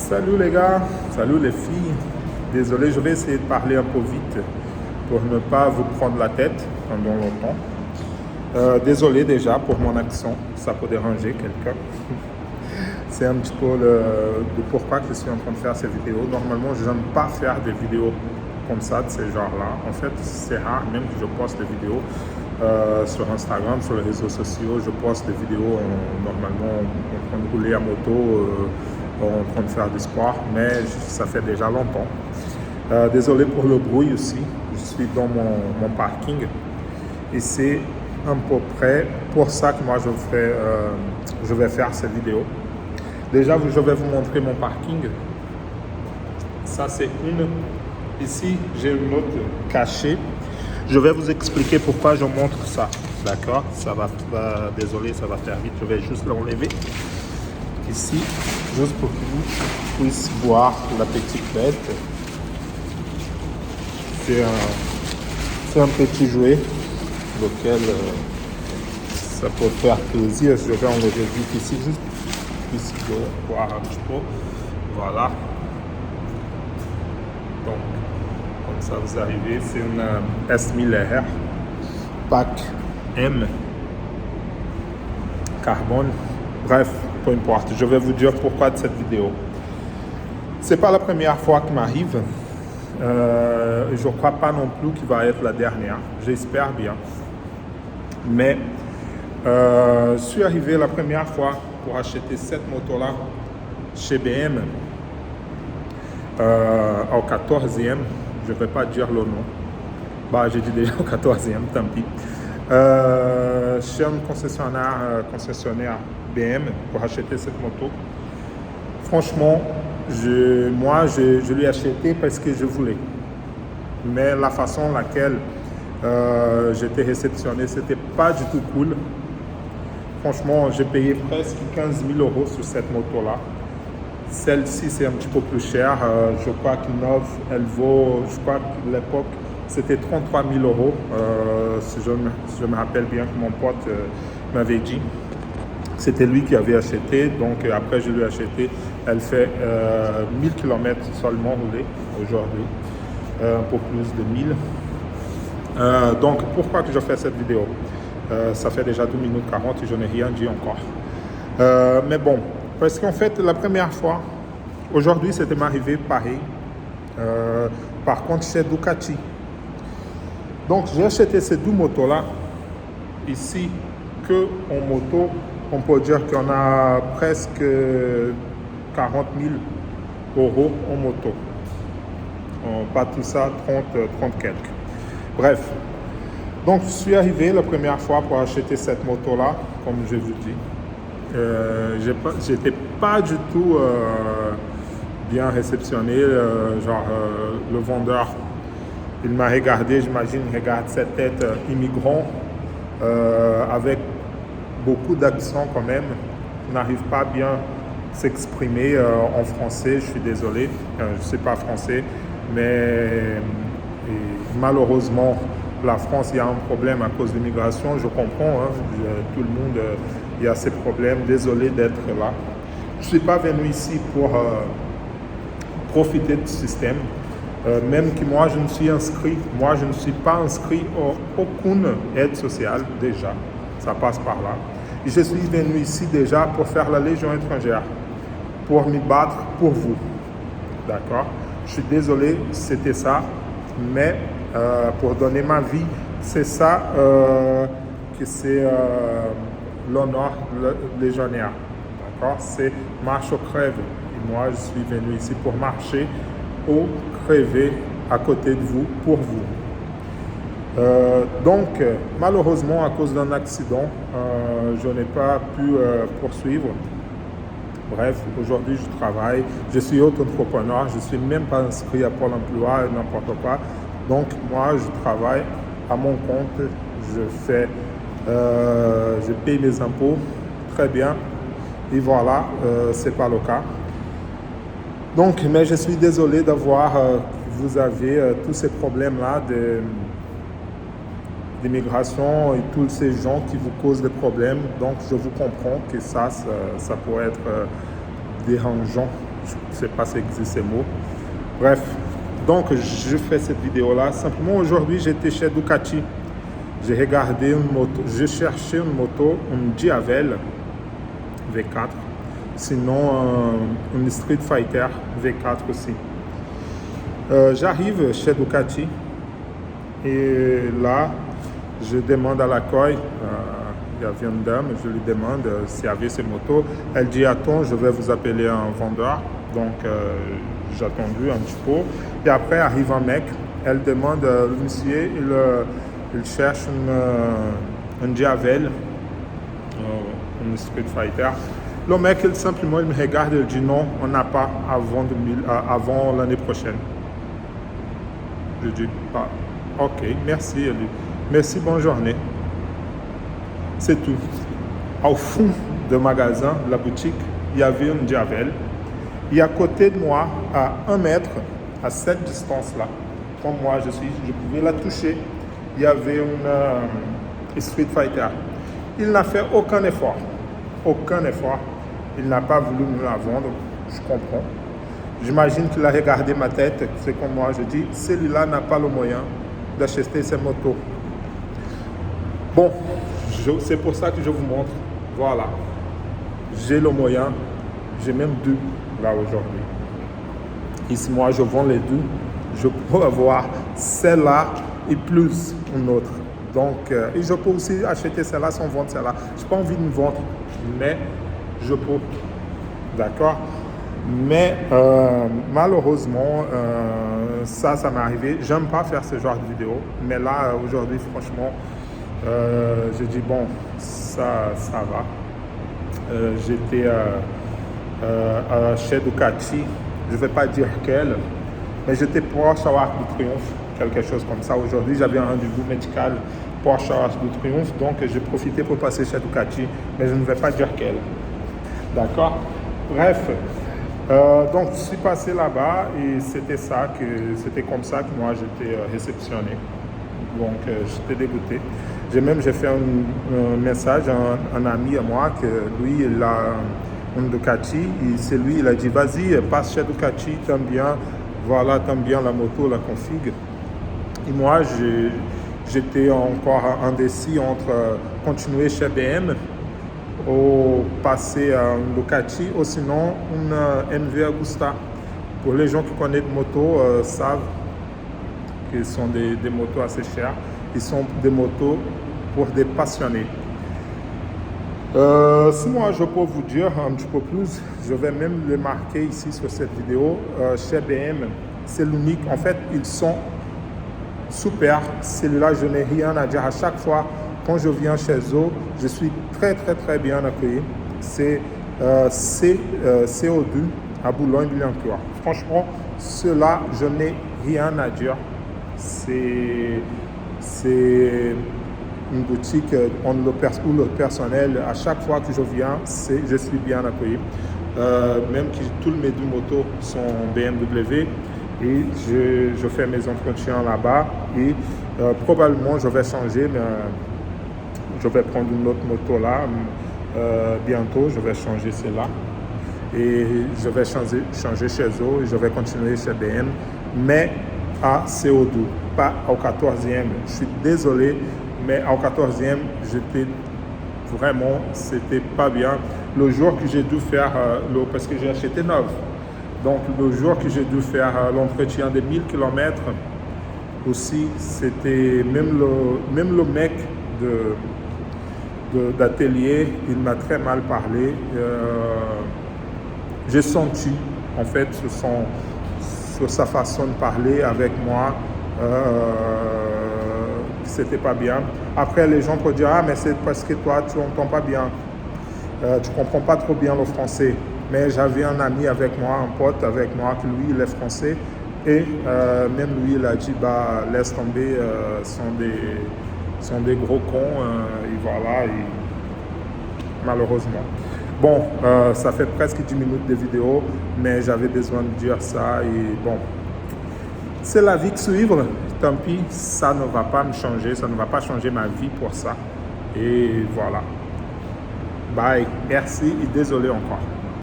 Salut les gars, salut les filles. Désolé, je vais essayer de parler un peu vite pour ne pas vous prendre la tête pendant longtemps. Désolé déjà pour mon accent, ça peut déranger quelqu'un. C'est un petit peu le pourquoi que je suis en train de faire ces vidéos. Normalement, je n'aime pas faire des vidéos comme ça, de ce genre-là. En fait, c'est rare même que je poste des vidéos sur Instagram, sur les réseaux sociaux. Je poste des vidéos normalement en train de rouler à moto, en train de faire du sport, mais ça fait déjà longtemps. Désolé pour le bruit aussi. Je suis dans mon parking et c'est à peu près pour ça que moi je vais faire cette vidéo. Déjà, je vais vous montrer mon parking. Ça, c'est une. Ici, j'ai une autre cachée. Je vais vous expliquer pourquoi je montre ça. D'accord? Désolé, ça va faire vite. Je vais juste l'enlever. Ici, juste pour que vous puissiez voir la petite bête. C'est un petit jouet lequel ça peut faire plaisir. Je vais enlever vite ici, juste pour que vous puissiez voir un petit peu. Voilà. Donc, comme ça vous arrivez, c'est une S1000R pack M carbone. Bref, peu importe. Je vais vous dire pourquoi de cette vidéo. C'est pas la première fois qu'il m'arrive. Je crois pas non plus qu'il va être la dernière. J'espère bien. Mais je suis arrivé la première fois pour acheter cette moto-là chez BM au 14e. Je ne vais pas dire le nom. J'ai dit déjà au 14e, tant pis. Chez un concessionnaire BM pour acheter cette moto. Franchement, je l'ai acheté parce que je voulais. Mais la façon laquelle j'étais réceptionné, c'était pas du tout cool. Franchement, j'ai payé presque 15 000 € sur cette moto-là. Celle-ci, c'est un petit peu plus cher. Je crois que neuve, elle vaut, je crois qu'à l'époque, c'était 33 000 €. Si je me rappelle bien que mon pote m'avait dit. C'était lui qui avait acheté. Donc, après, je lui ai acheté. Elle fait 1000 km seulement roulée aujourd'hui. Un peu plus de 1000. Donc, pourquoi que je fais cette vidéo? Ça fait déjà 2 minutes 40 et je n'ai rien dit encore. Mais bon, parce qu'en fait, la première fois, aujourd'hui, c'était m'arrivé pareil. Par contre, chez Ducati. Donc, j'ai acheté ces deux motos-là. Ici, que en moto, on peut dire qu'on a presque 40 000 € en moto. Pas tout ça, 30 quelques. Bref. Donc, je suis arrivé la première fois pour acheter cette moto-là, comme je vous dis. J'étais pas du tout bien réceptionné. Le vendeur, il m'a regardé, j'imagine, il regarde cette tête immigrant avec beaucoup d'accent quand même. Il n'arrive pas bien à s'exprimer en français, je suis désolé. Je ne suis pas français, mais malheureusement, la France, il y a un problème à cause de l'immigration, je comprends, tout le monde, il y a ces problèmes, désolé d'être là. Je ne suis pas venu ici pour profiter du système, même que moi je ne suis pas inscrit à aucune aide sociale déjà, ça passe par là. Et je suis venu ici déjà pour faire la Légion étrangère, pour me battre pour vous, d'accord? Je suis désolé, c'était ça, mais pour donner ma vie, c'est ça que c'est l'honneur légionnaire. D'accord? C'est marche ou crève. Et moi, je suis venu ici pour marcher ou crever à côté de vous, pour vous. Donc, malheureusement, à cause d'un accident, je n'ai pas pu poursuivre. Bref, aujourd'hui, je travaille. Je suis auto-entrepreneur. Je ne suis même pas inscrit à Pôle emploi, n'importe quoi. Donc, moi, je travaille à mon compte, je paye mes impôts, très bien, et voilà, c'est pas le cas. Donc, mais je suis désolé d'avoir, vous avez tous ces problèmes-là d'immigration et tous ces gens qui vous causent des problèmes. Donc, je vous comprends que ça pourrait être dérangeant Je ne sais pas si existe ces mots. Bref, donc je fais cette vidéo-là. Simplement aujourd'hui, j'étais chez Ducati. J'ai regardé une moto, j'ai cherché une moto, une Diavel V4. Sinon, une Street Fighter V4 aussi. J'arrive chez Ducati et là, je demande à l'accueil, il y avait une dame, je lui demande s'il y avait ces motos. Elle dit attends, je vais vous appeler un vendeur. Donc j'ai attendu un petit peu. Et après arrive un mec, elle demande, le monsieur, il cherche une Diavel, une Street Fighter. Le mec, il me regarde et il dit non, on n'a pas avant l'année prochaine. Je dis ah, ok, merci. Elle dit, merci, bonne journée. C'est tout. Au fond du magasin, la boutique, il y avait une Diavel. Et à côté de moi, à 1 mètre, à cette distance-là, comme moi je pouvais la toucher, il y avait une Street Fighter. Il n'a fait aucun effort. Aucun effort. Il n'a pas voulu me la vendre. Je comprends. J'imagine qu'il a regardé ma tête. C'est comme moi, je dis, celui-là n'a pas le moyen d'acheter ces motos. Bon, c'est pour ça que je vous montre. Voilà. J'ai le moyen. J'ai même 2 là aujourd'hui. Ici, moi, je vends les 2. Je peux avoir celle-là et plus une autre. Donc, et je peux aussi acheter celle-là sans vendre celle-là. Je n'ai pas envie de me vendre, mais je peux. D'accord? Mais malheureusement, ça m'est arrivé. J'aime pas faire ce genre de vidéo. Mais là, aujourd'hui, franchement, j'ai dit, bon, ça va. J'étais chez Ducati. Je ne vais pas dire quelle, mais j'étais proche à l'Arc de Triomphe, quelque chose comme ça. Aujourd'hui, j'avais un rendez-vous médical proche à l'Arc de Triomphe, donc j'ai profité pour passer chez Ducati, mais je ne vais pas dire quelle. D'accord? Bref, donc je suis passé là-bas et c'était comme ça que moi j'étais réceptionné. Donc j'étais dégoûté. J'ai fait un message à un ami à moi que lui, il a une Ducati, et c'est lui, il a dit vas-y, passe chez Ducati, t'aimes bien, voilà, t'aimes bien la moto, la config. Et moi, j'étais encore indécis entre continuer chez BM ou passer à une Ducati ou sinon une MV Agusta. Pour les gens qui connaissent motos, savent que ce sont des motos assez chères. Ils sont des motos pour des passionnés. Si moi je peux vous dire un petit peu plus, je vais même le marquer ici sur cette vidéo. Chez BM, c'est l'unique. En fait, ils sont super. Celui-là, je n'ai rien à dire. À chaque fois, quand je viens chez eux, je suis très bien accueilli. C'est CO2 à Boulogne-Billancourt. Franchement, cela, je n'ai rien à dire. C'est une boutique où le personnel, à chaque fois que je viens, je suis bien accueilli. Même que tous mes 2 motos sont BMW et je fais mes entretiens là-bas et probablement je vais changer, mais je vais prendre une autre moto là bientôt, je vais changer celle-là et je vais changer chez eux et je vais continuer chez BM, mais à CO2, pas au 14e. Je suis désolé, mais au 14e, c'était pas bien. Le jour que j'ai dû faire, parce que j'ai acheté 9, donc le jour que j'ai dû faire l'entretien des 1000 km, aussi, c'était même le mec d'atelier, il m'a très mal parlé. J'ai senti, en fait, sur sa façon de parler avec moi, c'était pas bien. Après, les gens peuvent dire, ah, mais c'est parce que toi, tu n'entends pas bien, tu comprends pas trop bien le français. Mais j'avais un ami avec moi, un pote avec moi, que lui, il est français. Et même lui, il a dit, bah, laisse tomber, sont des gros cons. Et voilà, malheureusement. Bon, ça fait presque 10 minutes de vidéo, mais j'avais besoin de dire ça. Et bon, c'est la vie que suivre. Tant pis, ça ne va pas me changer, ça ne va pas changer ma vie pour ça. Et voilà. Bye, merci et désolé encore.